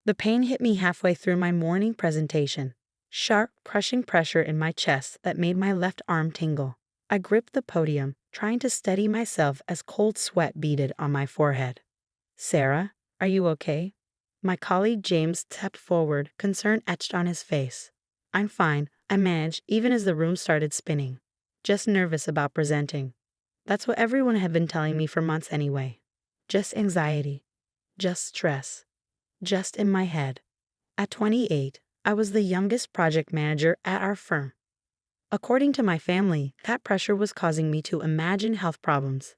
The pain hit me halfway through my morning presentation. Sharp, crushing pressure in my chest that made my left arm tingle. I gripped the podium, trying to steady myself as cold sweat beaded on my forehead. "Sarah, are you okay?" My colleague James stepped forward, concern etched on his face. "I'm fine," I managed, even as the room started spinning. "Just nervous about presenting." That's what everyone had been telling me for months anyway. Just anxiety. Just stress. Just in my head. At 28, I was the youngest project manager at our firm. According to my family, that pressure was causing me to imagine health problems.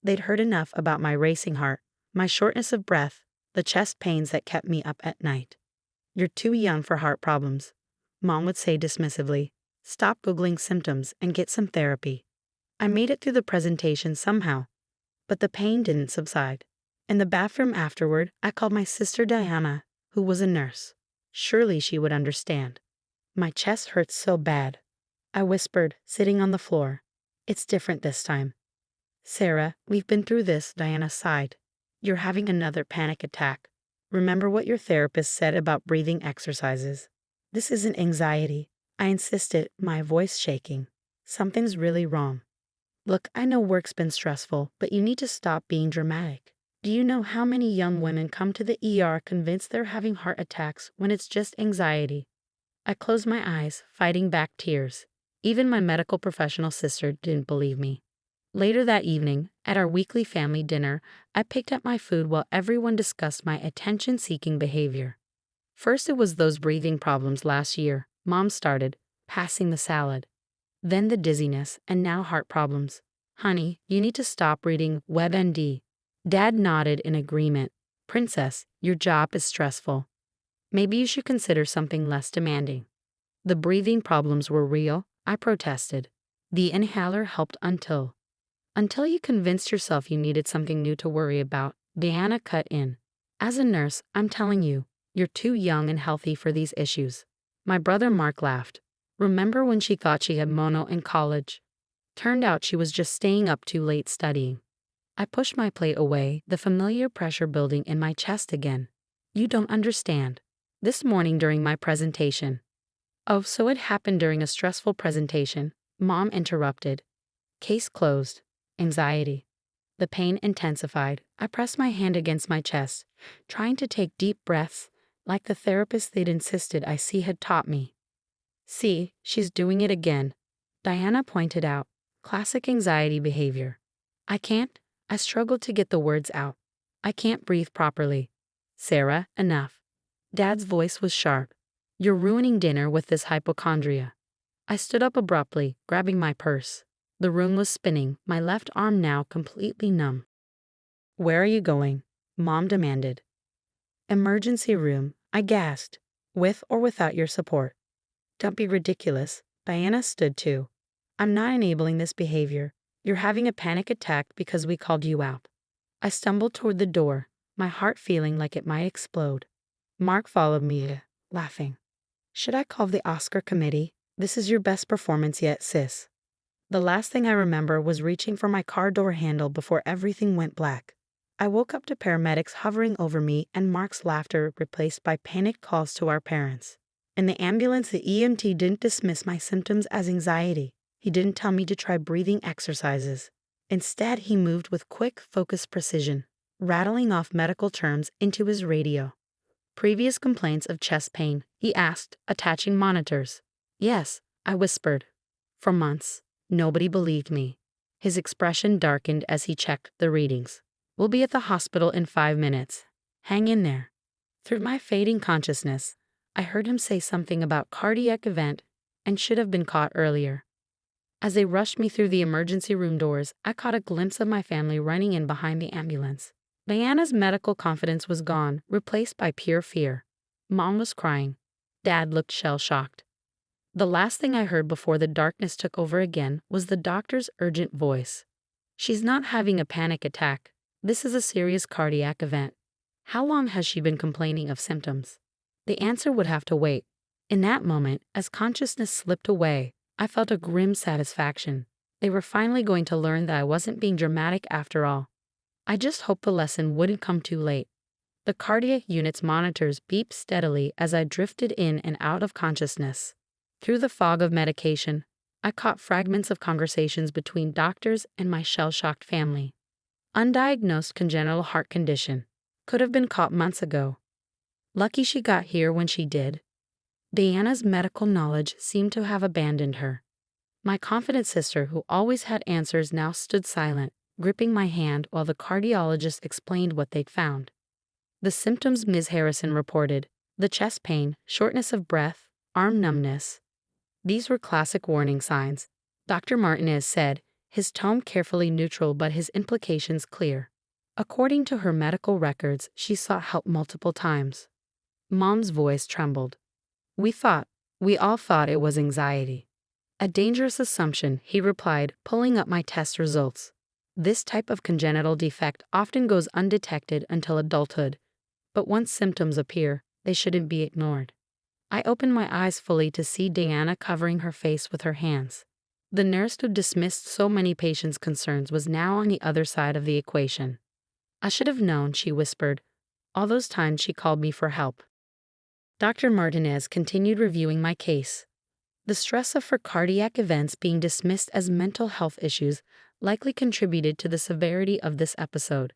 They'd heard enough about my racing heart, my shortness of breath, the chest pains that kept me up at night. "You're too young for heart problems," Mom would say dismissively. "Stop Googling symptoms and get some therapy." I made it through the presentation somehow, but the pain didn't subside. In the bathroom afterward, I called my sister Diana, who was a nurse. Surely she would understand. "My chest hurts so bad," I whispered, sitting on the floor. "It's different this time." "Sarah, we've been through this," Diana sighed. "You're having another panic attack. Remember what your therapist said about breathing exercises." "This isn't anxiety," I insisted, my voice shaking. "Something's really wrong. Look, I know work's been stressful, but you need to stop being dramatic. Do you know how many young women come to the ER convinced they're having heart attacks when it's just anxiety?" I closed my eyes, fighting back tears. Even my medical professional sister didn't believe me. Later that evening, at our weekly family dinner, I picked up my food while everyone discussed my attention-seeking behavior. First, it was those breathing problems last year. Mom started, passing the salad. Then the dizziness, and now heart problems. "Honey, you need to stop reading WebMD." Dad nodded in agreement. "Princess, your job is stressful. Maybe you should consider something less demanding." The breathing problems were real, I protested. "The inhaler helped until you convinced yourself you needed something new to worry about," Diana cut in. "As a nurse, I'm telling you, you're too young and healthy for these issues." My brother Mark laughed. "Remember when she thought she had mono in college? Turned out she was just staying up too late studying." I pushed my plate away, the familiar pressure building in my chest again. "You don't understand. This morning during my presentation." "Oh, so it happened during a stressful presentation," Mom interrupted. "Case closed. Anxiety." The pain intensified. I pressed my hand against my chest, trying to take deep breaths, like the therapist they'd insisted I see had taught me. "See, she's doing it again," Diana pointed out. "Classic anxiety behavior." I struggled to get the words out. "I can't breathe properly." "Sarah, enough." Dad's voice was sharp. "You're ruining dinner with this hypochondria." I stood up abruptly, grabbing my purse. The room was spinning, my left arm now completely numb. "Where are you going?" Mom demanded. "Emergency room," I gasped, "with or without your support." "Don't be ridiculous." Diana stood too. "I'm not enabling this behavior. You're having a panic attack because we called you out." I stumbled toward the door, my heart feeling like it might explode. Mark followed me, laughing. "Should I call the Oscar committee? This is your best performance yet, sis." The last thing I remember was reaching for my car door handle before everything went black. I woke up to paramedics hovering over me and Mark's laughter replaced by panicked calls to our parents. In the ambulance, the EMT didn't dismiss my symptoms as anxiety. He didn't tell me to try breathing exercises. Instead, he moved with quick, focused precision, rattling off medical terms into his radio. "Previous complaints of chest pain?" he asked, attaching monitors. "Yes," I whispered. For months, nobody believed me. His expression darkened as he checked the readings. "We'll be at the hospital in 5 minutes. Hang in there." Through my fading consciousness, I heard him say something about cardiac event and should have been caught earlier. As they rushed me through the emergency room doors, I caught a glimpse of my family running in behind the ambulance. Diana's medical confidence was gone, replaced by pure fear. Mom was crying. Dad looked shell-shocked. The last thing I heard before the darkness took over again was the doctor's urgent voice. "She's not having a panic attack. This is a serious cardiac event." How long has she been complaining of symptoms? The answer would have to wait. In that moment, as consciousness slipped away, I felt a grim satisfaction. They were finally going to learn that I wasn't being dramatic after all. I just hoped the lesson wouldn't come too late. The cardiac unit's monitors beeped steadily as I drifted in and out of consciousness. Through the fog of medication, I caught fragments of conversations between doctors and my shell-shocked family. Undiagnosed congenital heart condition. Could have been caught months ago. Lucky she got here when she did. Diana's medical knowledge seemed to have abandoned her. My confident sister, who always had answers, now stood silent, gripping my hand while the cardiologist explained what they'd found. The symptoms Ms. Harrison reported: the chest pain, shortness of breath, arm numbness. These were classic warning signs, Dr. Martinez said, his tone carefully neutral but his implications clear. According to her medical records, she sought help multiple times. Mom's voice trembled. We all thought it was anxiety. A dangerous assumption, he replied, pulling up my test results. This type of congenital defect often goes undetected until adulthood, but once symptoms appear, they shouldn't be ignored. I opened my eyes fully to see Diana covering her face with her hands. The nurse who dismissed so many patients' concerns was now on the other side of the equation. I should have known, she whispered, all those times she called me for help. Dr. Martinez continued reviewing my case. The stress of her cardiac events being dismissed as mental health issues likely contributed to the severity of this episode.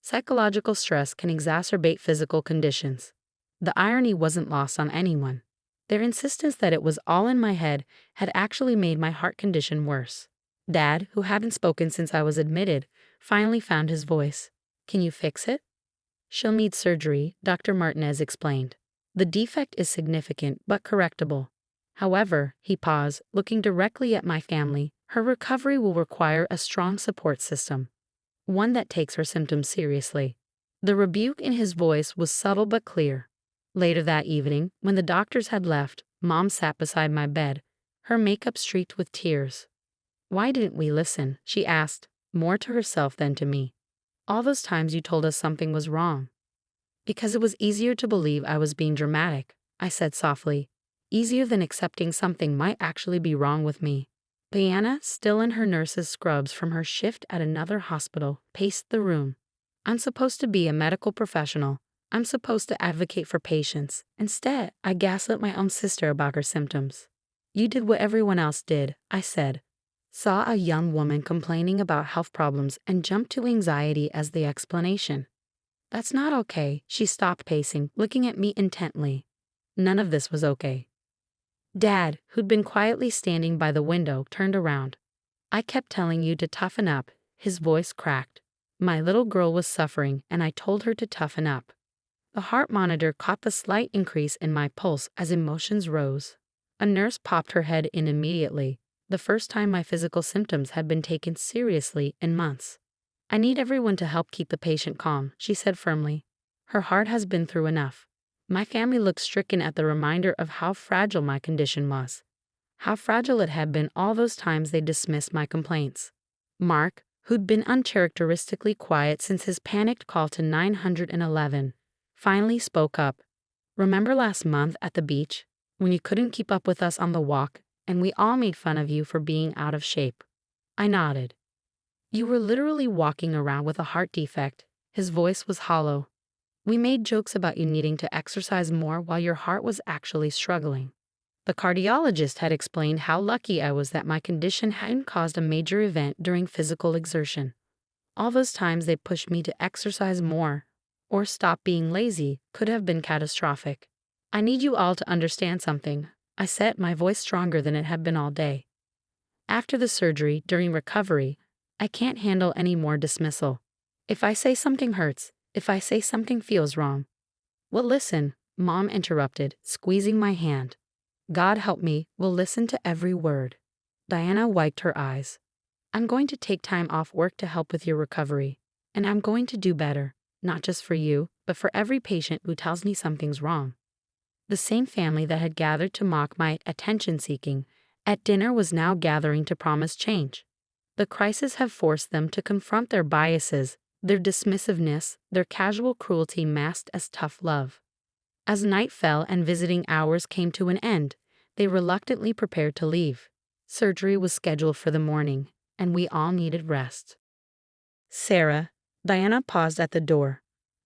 Psychological stress can exacerbate physical conditions. The irony wasn't lost on anyone. Their insistence that it was all in my head had actually made my heart condition worse. Dad, who hadn't spoken since I was admitted, finally found his voice. Can you fix it? She'll need surgery, Dr. Martinez explained. The defect is significant but correctable. However, he paused, looking directly at my family. Her recovery will require a strong support system, one that takes her symptoms seriously. The rebuke in his voice was subtle but clear. Later that evening, when the doctors had left, Mom sat beside my bed, her makeup streaked with tears. Why didn't we listen? She asked, more to herself than to me. All those times you told us something was wrong. Because it was easier to believe I was being dramatic, I said softly. Easier than accepting something might actually be wrong with me. Diana, still in her nurse's scrubs from her shift at another hospital, paced the room. I'm supposed to be a medical professional. I'm supposed to advocate for patients. Instead, I gaslit my own sister about her symptoms. You did what everyone else did, I said. Saw a young woman complaining about health problems and jumped to anxiety as the explanation. That's not okay. She stopped pacing, looking at me intently. None of this was okay. Dad, who'd been quietly standing by the window, turned around. I kept telling you to toughen up, his voice cracked. My little girl was suffering, and I told her to toughen up. The heart monitor caught the slight increase in my pulse as emotions rose. A nurse popped her head in immediately, the first time my physical symptoms had been taken seriously in months. I need everyone to help keep the patient calm, she said firmly. Her heart has been through enough. My family looked stricken at the reminder of how fragile my condition was. How fragile it had been all those times they dismissed my complaints. Mark, who'd been uncharacteristically quiet since his panicked call to 911, finally spoke up. Remember last month at the beach, when you couldn't keep up with us on the walk, and we all made fun of you for being out of shape? I nodded. You were literally walking around with a heart defect. His voice was hollow. We made jokes about you needing to exercise more while your heart was actually struggling. The cardiologist had explained how lucky I was that my condition hadn't caused a major event during physical exertion. All those times they pushed me to exercise more or stop being lazy could have been catastrophic. I need you all to understand something, I said, my voice stronger than it had been all day. After the surgery, during recovery, I can't handle any more dismissal. If I say something hurts, if I say something feels wrong. Well, listen, Mom interrupted, squeezing my hand. God help me, we'll listen to every word. Diana wiped her eyes. I'm going to take time off work to help with your recovery, and I'm going to do better, not just for you, but for every patient who tells me something's wrong. The same family that had gathered to mock my attention-seeking at dinner was now gathering to promise change. The crisis had forced them to confront their biases, their dismissiveness, their casual cruelty masked as tough love. As night fell and visiting hours came to an end, they reluctantly prepared to leave. Surgery was scheduled for the morning, and we all needed rest. Sarah, Diana paused at the door.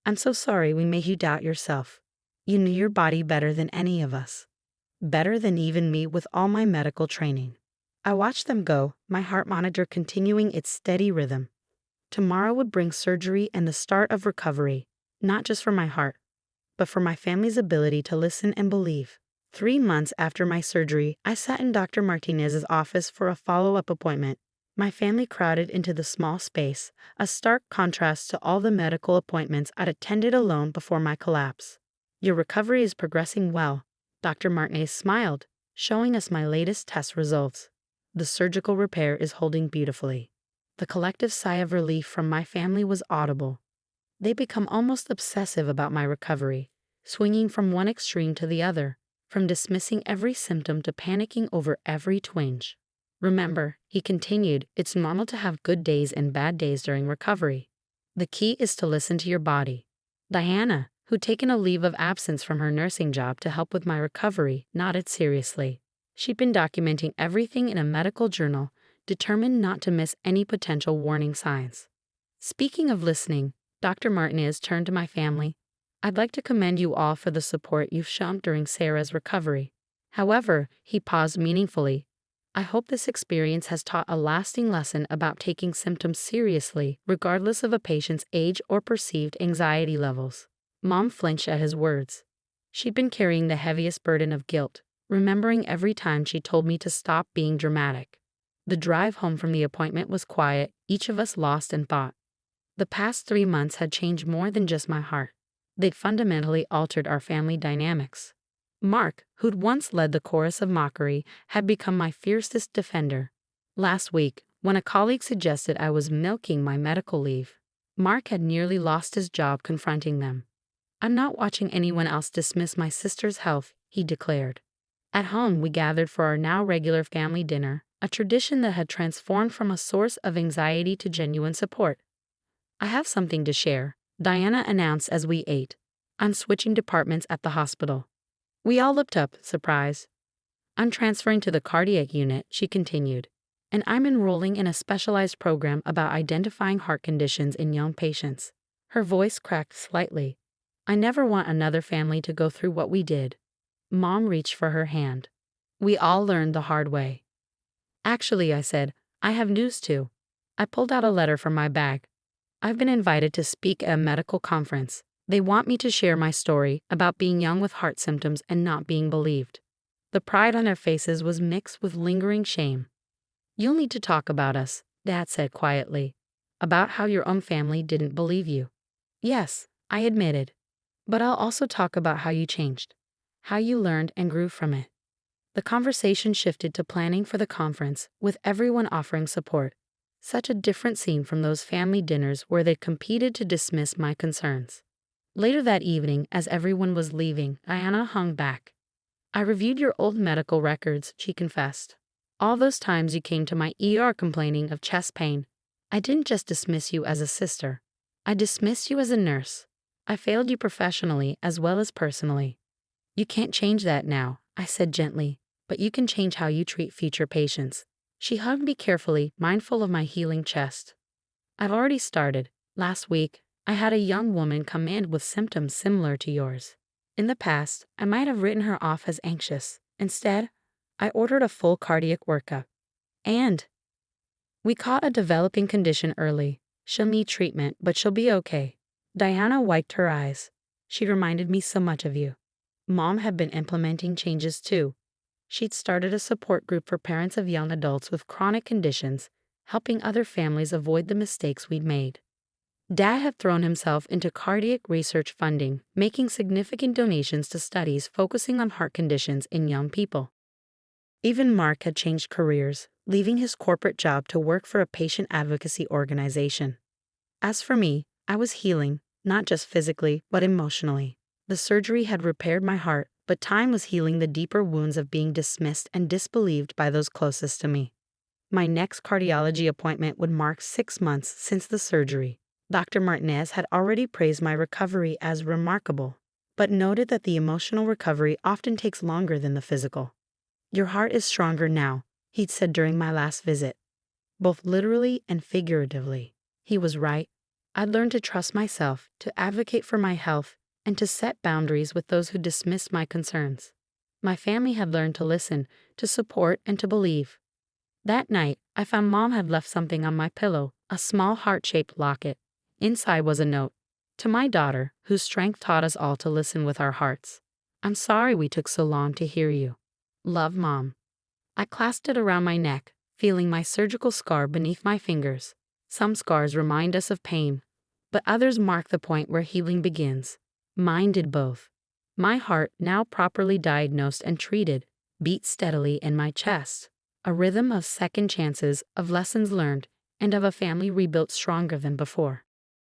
I'm so sorry we made you doubt yourself. You knew your body better than any of us. Better than even me with all my medical training. I watched them go, my heart monitor continuing its steady rhythm. Tomorrow would bring surgery and the start of recovery, not just for my heart, but for my family's ability to listen and believe. 3 months after my surgery, I sat in Dr. Martinez's office for a follow-up appointment. My family crowded into the small space, a stark contrast to all the medical appointments I'd attended alone before my collapse. Your recovery is progressing well, Dr. Martinez smiled, showing us my latest test results. The surgical repair is holding beautifully. The collective sigh of relief from my family was audible. They become almost obsessive about my recovery, swinging from one extreme to the other, from dismissing every symptom to panicking over every twinge. Remember, he continued, it's normal to have good days and bad days during recovery. The key is to listen to your body. Diana, who'd taken a leave of absence from her nursing job to help with my recovery, nodded seriously. She'd been documenting everything in a medical journal, determined not to miss any potential warning signs. Speaking of listening, Dr. Martinez turned to my family. I'd like to commend you all for the support you've shown during Sarah's recovery. However, he paused meaningfully. I hope this experience has taught a lasting lesson about taking symptoms seriously, regardless of a patient's age or perceived anxiety levels. Mom flinched at his words. She'd been carrying the heaviest burden of guilt, remembering every time she told me to stop being dramatic. The drive home from the appointment was quiet, each of us lost in thought. The past 3 months had changed more than just my heart. They'd fundamentally altered our family dynamics. Mark, who'd once led the chorus of mockery, had become my fiercest defender. Last week, when a colleague suggested I was milking my medical leave, Mark had nearly lost his job confronting them. I'm not watching anyone else dismiss my sister's health, he declared. At home, we gathered for our now regular family dinner, a tradition that had transformed from a source of anxiety to genuine support. I have something to share, Diana announced as we ate. I'm switching departments at the hospital. We all looked up, surprised. I'm transferring to the cardiac unit, she continued, and I'm enrolling in a specialized program about identifying heart conditions in young patients. Her voice cracked slightly. I never want another family to go through what we did. Mom reached for her hand. We all learned the hard way. Actually, I said, I have news too. I pulled out a letter from my bag. I've been invited to speak at a medical conference. They want me to share my story about being young with heart symptoms and not being believed. The pride on their faces was mixed with lingering shame. You'll need to talk about us, Dad said quietly. About how your own family didn't believe you. Yes, I admitted. But I'll also talk about how you changed. How you learned and grew from it. The conversation shifted to planning for the conference, with everyone offering support. Such a different scene from those family dinners where they competed to dismiss my concerns. Later that evening, as everyone was leaving, Diana hung back. I reviewed your old medical records, she confessed. All those times you came to my ER complaining of chest pain. I didn't just dismiss you as a sister. I dismissed you as a nurse. I failed you professionally as well as personally. You can't change that now, I said gently, but you can change how you treat future patients. She hugged me carefully, mindful of my healing chest. I've already started. Last week, I had a young woman come in with symptoms similar to yours. In the past, I might have written her off as anxious. Instead, I ordered a full cardiac workup. And we caught a developing condition early. She'll need treatment, but she'll be okay. Diana wiped her eyes. She reminded me so much of you. Mom had been implementing changes too. She'd started a support group for parents of young adults with chronic conditions, helping other families avoid the mistakes we'd made. Dad had thrown himself into cardiac research funding, making significant donations to studies focusing on heart conditions in young people. Even Mark had changed careers, leaving his corporate job to work for a patient advocacy organization. As for me, I was healing, not just physically, but emotionally. The surgery had repaired my heart, but time was healing the deeper wounds of being dismissed and disbelieved by those closest to me. My next cardiology appointment would mark 6 months since the surgery. Dr. Martinez had already praised my recovery as remarkable, but noted that the emotional recovery often takes longer than the physical. Your heart is stronger now, he'd said during my last visit. Both literally and figuratively. He was right. I'd learned to trust myself, to advocate for my health, and to set boundaries with those who dismissed my concerns. My family had learned to listen, to support, and to believe. That night, I found Mom had left something on my pillow, a small heart-shaped locket. Inside was a note. To my daughter, whose strength taught us all to listen with our hearts. I'm sorry we took so long to hear you. Love, Mom. I clasped it around my neck, feeling my surgical scar beneath my fingers. Some scars remind us of pain, but others mark the point where healing begins. Mine did both. My heart, now properly diagnosed and treated, beat steadily in my chest. A rhythm of second chances, of lessons learned, and of a family rebuilt stronger than before.